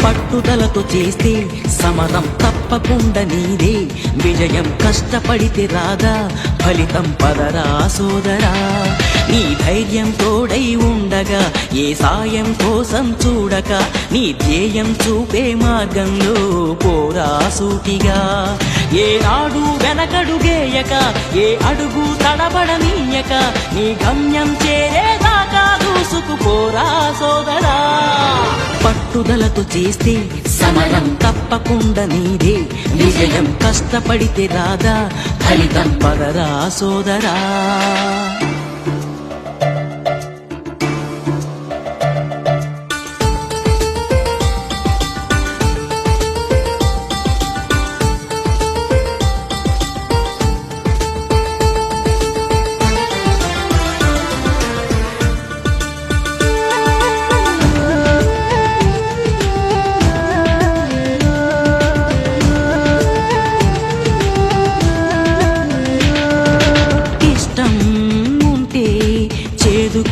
పట్టుదలతో చేస్తే సమరం తప్పకుండా నీదే విజయం కష్టపడితే రాదా ఫలితం పదరా సోదరా నీ ధైర్యం తోడై ఉండగా ఏ సాయం కోసం చూడక నీ ధ్యేయం చూపే మార్గంలో పోరా సూటిగా ఏనాడు వెనకడుగేయక ఏ అడుగు తడబడనీయక నీ గమ్యం చేరేదాకా దూసుకుపోరా సోదరా పట్టుదలతో చేస్తే సమరం తప్పకుండా నీదే విజయం కష్టపడితే రాదా ఫలితం పదరా సోదరా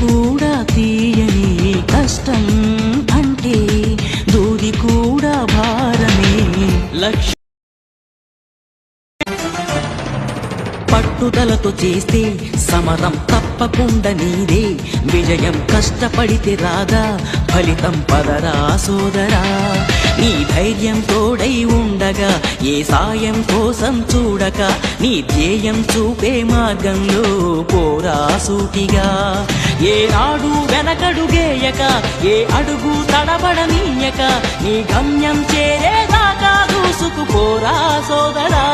కూడా తీయని కష్టం అంటే దూది కూడా భారమే లక్ష్యం పట్టుదలతో చేస్తే సమరం తప్పకుండా నీదే విజయం కష్టపడితే రాదా ఫలితం పదరా సోదరా నీ ధైర్యం తోడై ఉండగా ఏ సాయం కోసం చూడక నీ ధ్యేయం చూపే మార్గంలో పోరా సూటిగా ఏనాడు వెనకడుగేయక ఏ అడుగు తడబడనీయక నీ గమ్యం చేరేదాకా దూసుకుపోరా సోదరా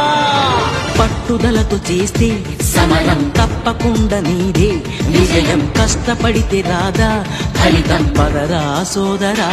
పట్టుదలతో చేస్తే సమరం తప్పకుండా నీదే విజయం కష్టపడితే రాదా ఫలితం పదరా సోదరా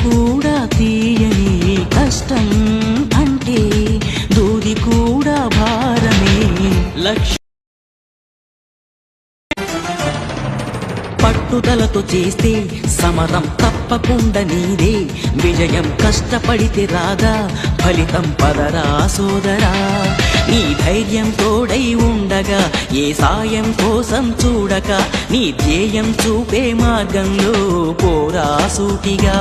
కూడా తీయని కష్టం అంటే దూది కూడా భారమే లక్ష్యం పట్టుదలతో చేస్తే సమరం తప్పకుండా నీదే విజయం కష్టపడితే రాదా ఫలితం పదరా సోదరా నీ ధైర్యం తోడై ఉండగా ఏ సాయం కోసం చూడక నీ ధ్యేయం చూపే మార్గంలో పోరా సూటిగా